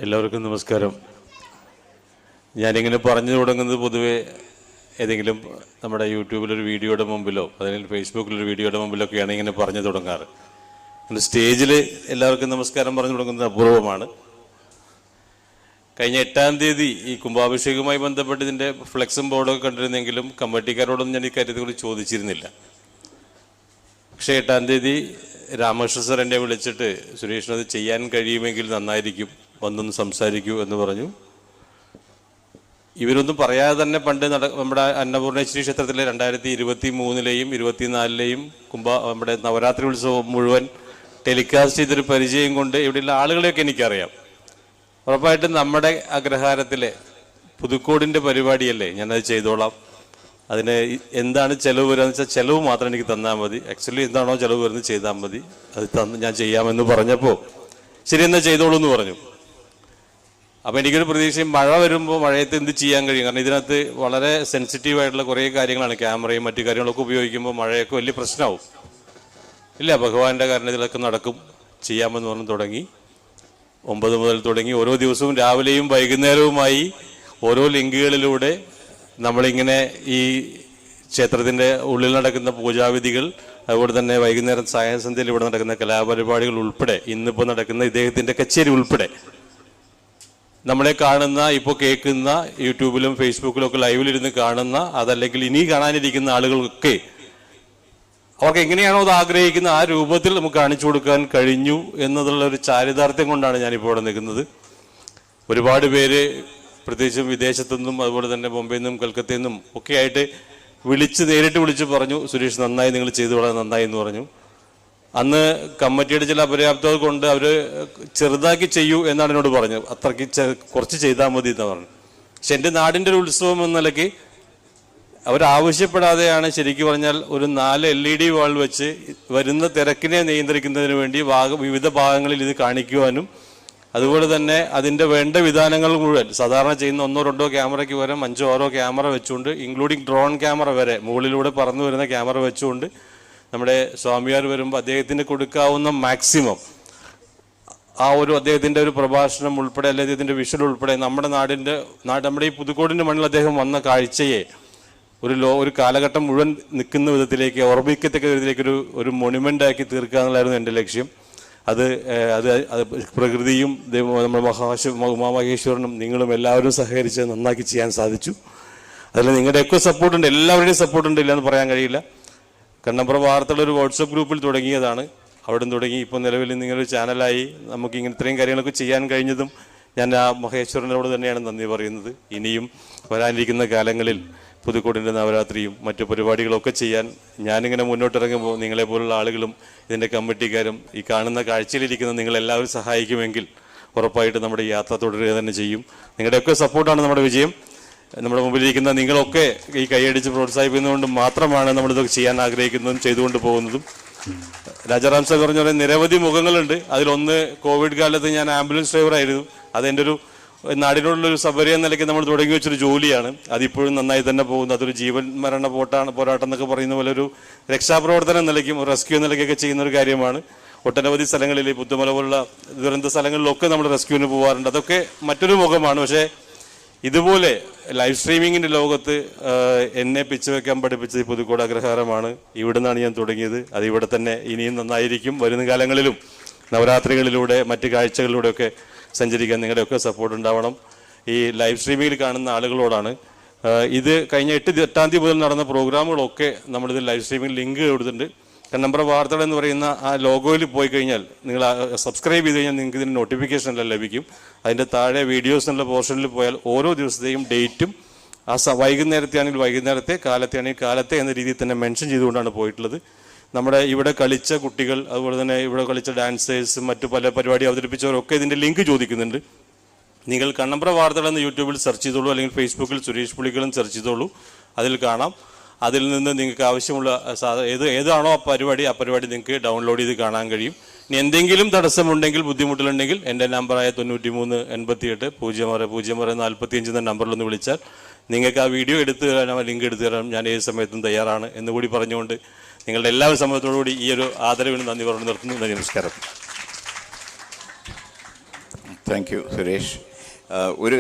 എല്ലാവർക്കും നമസ്കാരം. ഞാനിങ്ങനെ പറഞ്ഞു തുടങ്ങുന്നത് പൊതുവെ ഏതെങ്കിലും നമ്മുടെ യൂട്യൂബിലൊരു വീഡിയോയുടെ മുമ്പിലോ അല്ലെങ്കിൽ ഫേസ്ബുക്കിലൊരു വീഡിയോയുടെ മുമ്പിലൊക്കെയാണ് ഇങ്ങനെ പറഞ്ഞു തുടങ്ങാറ്. സ്റ്റേജിൽ എല്ലാവർക്കും നമസ്കാരം പറഞ്ഞു തുടങ്ങുന്നത് അപൂർവമാണ്. കഴിഞ്ഞ 8-ാം തീയതി ഈ കുംഭാഭിഷേകവുമായി ബന്ധപ്പെട്ട് ഇതിൻ്റെ ഫ്ലെക്സും ബോർഡൊക്കെ കണ്ടിരുന്നെങ്കിലും കമ്മിറ്റിക്കാരോടൊന്നും ഞാൻ ഈ കാര്യത്തെക്കുറിച്ച് ചോദിച്ചിരുന്നില്ല. പക്ഷേ 8-ാം തീയതി രാമകൃഷ്ണ സാർ എന്നെ വിളിച്ചിട്ട് സുരേഷിനത് ചെയ്യാൻ കഴിയുമെങ്കിൽ നന്നായിരിക്കും, വന്നൊന്ന് സംസാരിക്കൂ എന്ന് പറഞ്ഞു. ഇവരൊന്നും പറയാതെ തന്നെ പണ്ട് നമ്മുടെ അന്നപൂർണേശ്വരി ക്ഷേത്രത്തിലെ 2023-ലെയും 2024-ലെയും നമ്മുടെ നവരാത്രി ഉത്സവം മുഴുവൻ ടെലികാസ്റ്റ് ചെയ്തൊരു പരിചയം കൊണ്ട് ഇവിടെയുള്ള ആളുകളെയൊക്കെ എനിക്കറിയാം. ഉറപ്പായിട്ടും നമ്മുടെ അഗ്രഹാരത്തിലെ പുതുക്കോടിൻ്റെ പരിപാടിയല്ലേ, ഞാനത് ചെയ്തോളാം. അതിന് എന്താണ് ചിലവ് വരുന്നത് വെച്ചാൽ ചിലവ് മാത്രം എനിക്ക് തന്നാൽ മതി, ആക്ച്വലി എന്താണോ ചിലവ് വരുന്നത് ചെയ്താൽ മതി, അത് ഞാൻ ചെയ്യാമെന്ന് പറഞ്ഞപ്പോൾ ശരി എന്നാൽ ചെയ്തോളൂ എന്ന് പറഞ്ഞു. അപ്പോൾ എനിക്കൊരു പ്രതീക്ഷയും മഴ വരുമ്പോൾ മഴയത്ത് എന്ത് ചെയ്യാൻ കഴിയും, കാരണം ഇതിനകത്ത് വളരെ സെൻസിറ്റീവായിട്ടുള്ള കുറേ കാര്യങ്ങളാണ്, ക്യാമറയും മറ്റു കാര്യങ്ങളൊക്കെ ഉപയോഗിക്കുമ്പോൾ മഴയൊക്കെ വലിയ പ്രശ്നമാവും. ഇല്ല, ഭഗവാന്റെ കാരണം ഇതിലൊക്കെ നടക്കും, ചെയ്യാമെന്ന് പറഞ്ഞ് തുടങ്ങി. 9 മുതൽ തുടങ്ങി ഓരോ ദിവസവും രാവിലെയും വൈകുന്നേരവുമായി ഓരോ ലിങ്കുകളിലൂടെ നമ്മളിങ്ങനെ ഈ ക്ഷേത്രത്തിൻ്റെ ഉള്ളിൽ നടക്കുന്ന പൂജാവിധികൾ, അതുപോലെ തന്നെ വൈകുന്നേരം സായസന്ധ്യയിൽ ഇവിടെ നടക്കുന്ന കലാപരിപാടികൾ ഉൾപ്പെടെ, ഇന്നിപ്പോൾ നടക്കുന്ന ഇദ്ദേഹത്തിൻ്റെ കച്ചേരി ഉൾപ്പെടെ, നമ്മളെ കാണുന്ന ഇപ്പോൾ കേൾക്കുന്ന യൂട്യൂബിലും ഫേസ്ബുക്കിലും ഒക്കെ ലൈവിലിരുന്ന് കാണുന്ന, അതല്ലെങ്കിൽ ഇനി കാണാനിരിക്കുന്ന ആളുകൾക്കൊക്കെ അവർക്ക് എങ്ങനെയാണോ അത് ആഗ്രഹിക്കുന്ന ആ രൂപത്തിൽ നമുക്ക് കാണിച്ചു കൊടുക്കാൻ കഴിഞ്ഞു എന്നതുള്ള ഒരു ചാരിതാർത്ഥ്യം കൊണ്ടാണ് ഞാനിപ്പോൾ ഇവിടെ നിൽക്കുന്നത്. ഒരുപാട് പേര് പ്രത്യേകിച്ചും വിദേശത്തുനിന്നും അതുപോലെ തന്നെ ബോംബെയിൽ നിന്നും കൽക്കത്തയിൽ നിന്നും ഒക്കെ ആയിട്ട് നേരിട്ട് വിളിച്ച് പറഞ്ഞു, സുരേഷ് നന്നായി, നിങ്ങൾ ചെയ്തു വളരെ നന്നായി എന്ന് പറഞ്ഞു. അന്ന് കമ്മിറ്റിയുടെ ചില അപര്യാപ്തത കൊണ്ട് അവർ ചെറുതാക്കി ചെയ്യൂ എന്നാണ് എന്നോട് പറഞ്ഞത്, അത്രയ്ക്ക് കുറച്ച് ചെയ്താൽ മതി എന്ന് പറഞ്ഞു. പക്ഷെ എൻ്റെ നാടിൻ്റെ ഒരു ഉത്സവം എന്ന നിലയ്ക്ക് അവരാവശ്യപ്പെടാതെയാണ് ശരിക്കും പറഞ്ഞാൽ ഒരു 4 LED വാൾ വെച്ച് വരുന്ന തിരക്കിനെ നിയന്ത്രിക്കുന്നതിന് വേണ്ടി വിവിധ ഭാഗങ്ങളിൽ ഇത് കാണിക്കുവാനും, അതുപോലെ തന്നെ അതിൻ്റെ വേണ്ട വിധാനങ്ങൾ മുഴുവൻ സാധാരണ ചെയ്യുന്ന 1-2 ക്യാമറയ്ക്ക് പകരം 5-6 ക്യാമറ വെച്ചുകൊണ്ട്, ഇൻക്ലൂഡിങ് ഡ്രോൺ ക്യാമറ വരെ, മുകളിലൂടെ പറന്നു വരുന്ന ക്യാമറ വെച്ചുകൊണ്ട് നമ്മുടെ സ്വാമിയാർ വരുമ്പോൾ അദ്ദേഹത്തിന് കൊടുക്കാവുന്ന മാക്സിമം ആ ഒരു അദ്ദേഹത്തിൻ്റെ ഒരു പ്രഭാഷണം ഉൾപ്പെടെ, അല്ലെങ്കിൽ അദ്ദേഹത്തിൻ്റെ വിഷ്വൽ ഉൾപ്പെടെ നമ്മുടെ ഈ പുതുക്കോടിൻ്റെ മണ്ണിൽ അദ്ദേഹം വന്ന കാഴ്ചയെ ഒരു കാലഘട്ടം മുഴുവൻ നിൽക്കുന്ന വിധത്തിലേക്ക്, ഓർമ്മിക്കത്തക്ക വിധത്തിലേക്ക് ഒരു മൊണുമെൻ്റ് ആക്കി തീർക്കുക എന്നുള്ളതായിരുന്നു എൻ്റെ ലക്ഷ്യം. അത് പ്രകൃതിയും നമ്മുടെ ഉമാമഹേശ്വരനും നിങ്ങളും എല്ലാവരും സഹകരിച്ച് നന്നാക്കി ചെയ്യാൻ സാധിച്ചു. അതിൽ നിങ്ങളുടെയൊക്കെ സപ്പോർട്ടുണ്ട്, എല്ലാവരുടെയും സപ്പോർട്ടുണ്ട്, ഇല്ലയെന്ന് പറയാൻ കഴിയില്ല. കണ്ണമ്പ്ര വാർത്തയുടെ ഒരു വാട്സപ്പ് ഗ്രൂപ്പിൽ തുടങ്ങിയതാണ്, അവിടെ തുടങ്ങി ഇപ്പോൾ നിലവിൽ നിങ്ങളൊരു ചാനലായി നമുക്ക് ഇങ്ങനെ ഇത്രയും കാര്യങ്ങളൊക്കെ ചെയ്യാൻ കഴിഞ്ഞതും ഞാൻ ആ മഹേശ്വരനോട് തന്നെയാണ് നന്ദി പറയുന്നത്. ഇനിയും വരാനിരിക്കുന്ന കാലങ്ങളിൽ പുതുക്കോടിൻ്റെ നവരാത്രിയും മറ്റു പരിപാടികളൊക്കെ ചെയ്യാൻ ഞാനിങ്ങനെ മുന്നോട്ടിറങ്ങുമ്പോൾ നിങ്ങളെപ്പോലുള്ള ആളുകളും ഇതിൻ്റെ കമ്മിറ്റിക്കാരും ഈ കാണുന്ന കാഴ്ചയിലിരിക്കുന്ന നിങ്ങളെല്ലാവരും സഹായിക്കുമെങ്കിൽ ഉറപ്പായിട്ട് നമ്മുടെ യാത്ര തുടരുക തന്നെ ചെയ്യും. നിങ്ങളുടെയൊക്കെ സപ്പോർട്ടാണ് നമ്മുടെ വിജയം. നമ്മുടെ മുമ്പിലിരിക്കുന്ന നിങ്ങളൊക്കെ ഈ കൈയടിച്ച് പ്രോത്സാഹിപ്പിക്കുന്നതുകൊണ്ട് മാത്രമാണ് നമ്മളിതൊക്കെ ചെയ്യാൻ ആഗ്രഹിക്കുന്നതും ചെയ്തുകൊണ്ട് പോകുന്നതും. രാജാറാം സാർ പറഞ്ഞ പോലെ നിരവധി മുഖങ്ങളുണ്ട്. അതിലൊന്ന് കോവിഡ് കാലത്ത് ഞാൻ ആംബുലൻസ് ഡ്രൈവറായിരുന്നു. അതെൻ്റെ ഒരു നാടിനോടുള്ളൊരു സബരി എന്ന നിലയ്ക്ക് നമ്മൾ തുടങ്ങി വെച്ചൊരു ജോലിയാണ്. അതിപ്പോഴും നന്നായി തന്നെ പോകുന്നു. അതൊരു ജീവൻ മരണ പോരാട്ടം എന്നൊക്കെ പറയുന്ന പോലെ ഒരു രക്ഷാപ്രവർത്തനം നിലയ്ക്കും ഒരു റെസ്ക്യൂ നിലയ്ക്കൊക്കെ ചെയ്യുന്ന ഒരു കാര്യമാണ്. ഒട്ടനവധി സ്ഥലങ്ങളിൽ, പുത്തുമല പോലുള്ള ദുരന്ത സ്ഥലങ്ങളിലൊക്കെ നമ്മൾ റെസ്ക്യൂവിന് പോകാറുണ്ട്. അതൊക്കെ മറ്റൊരു മുഖമാണ്. പക്ഷേ ഇതുപോലെ ലൈവ് സ്ട്രീമിങ്ങിൻ്റെ ലോകത്ത് എന്നെ പിച്ച് വെക്കാൻ പഠിപ്പിച്ചത് പുതുക്കോട് അഗ്രഹാരമാണ്. ഇവിടെ നിന്നാണ് ഞാൻ തുടങ്ങിയത്. അത് ഇവിടെ തന്നെ ഇനിയും നന്നായിരിക്കും. വരുന്ന കാലങ്ങളിലും നവരാത്രികളിലൂടെ മറ്റ് കാഴ്ചകളിലൂടെയൊക്കെ സഞ്ചരിക്കാൻ നിങ്ങളുടെയൊക്കെ സപ്പോർട്ട് ഉണ്ടാവണം. ഈ ലൈവ് സ്ട്രീമിങ്ങിൽ കാണുന്ന ആളുകളോടാണ്, ഇത് കഴിഞ്ഞ 8-8-ാം തീയതി മുതൽ നടന്ന പ്രോഗ്രാമുകളൊക്കെ നമ്മളിത് ലൈവ് സ്ട്രീമിംഗ് ലിങ്ക് കൊടുത്തിട്ടുണ്ട്. കണ്ണമ്പ്ര വാർത്തകൾ എന്ന് പറയുന്ന ആ ലോഗോയിൽ പോയി കഴിഞ്ഞാൽ, നിങ്ങൾ സബ്സ്ക്രൈബ് ചെയ്ത് കഴിഞ്ഞാൽ നിങ്ങൾക്ക് ഇതിൻ്റെ നോട്ടിഫിക്കേഷൻ എല്ലാം ലഭിക്കും. അതിൻ്റെ താഴെ വീഡിയോസ് എന്നുള്ള പോർഷനിൽ പോയാൽ ഓരോ ദിവസത്തെയും ഡേറ്റും ആ വൈകുന്നേരത്തെ ആണെങ്കിൽ വൈകുന്നേരത്തെ, കാലത്തെ ആണെങ്കിൽ കാലത്തെ എന്ന രീതിയിൽ തന്നെ മെൻഷൻ ചെയ്തുകൊണ്ടാണ് പോയിട്ടുള്ളത്. നമ്മുടെ ഇവിടെ കളിച്ച കുട്ടികൾ, അതുപോലെ തന്നെ ഇവിടെ കളിച്ച ഡാൻസേഴ്സ്, മറ്റു പല പരിപാടി അവതരിപ്പിച്ചവരൊക്കെ ഇതിൻ്റെ ലിങ്ക് ചോദിക്കുന്നുണ്ട്. നിങ്ങൾ കണ്ണമ്പ്ര വാർത്തകൾ എന്ന് യൂട്യൂബിൽ സെർച്ച് ചെയ്തോളൂ, അല്ലെങ്കിൽ ഫേസ്ബുക്കിൽ സുരേഷ് പുളിക്കലും സെർച്ച് ചെയ്തോളൂ, അതിൽ കാണാം. അതിൽ നിന്ന് നിങ്ങൾക്ക് ആവശ്യമുള്ള ഏതാണോ ആ പരിപാടി നിങ്ങൾക്ക് ഡൗൺലോഡ് ചെയ്ത് കാണാൻ കഴിയും. ഇനി എന്തെങ്കിലും തടസ്സമുണ്ടെങ്കിൽ, ബുദ്ധിമുട്ടുകളുണ്ടെങ്കിൽ എൻ്റെ നമ്പറായ 93 88 06 45 എന്ന നമ്പറിലൊന്ന് വിളിച്ചാൽ നിങ്ങൾക്ക് ആ വീഡിയോ എടുത്തു തരാനും ലിങ്ക് എടുത്തു തരാനും ഞാൻ ഏത് സമയത്തും തയ്യാറാണ് എന്നുകൂടി പറഞ്ഞുകൊണ്ട് നിങ്ങളുടെ എല്ലാവരും സമ്മതത്തോടുകൂടി ഈ ഒരു ആദരവിന് നന്ദി പറഞ്ഞു നിർത്തുന്നു. നമസ്കാരം. Thank you Suresh. ഒരു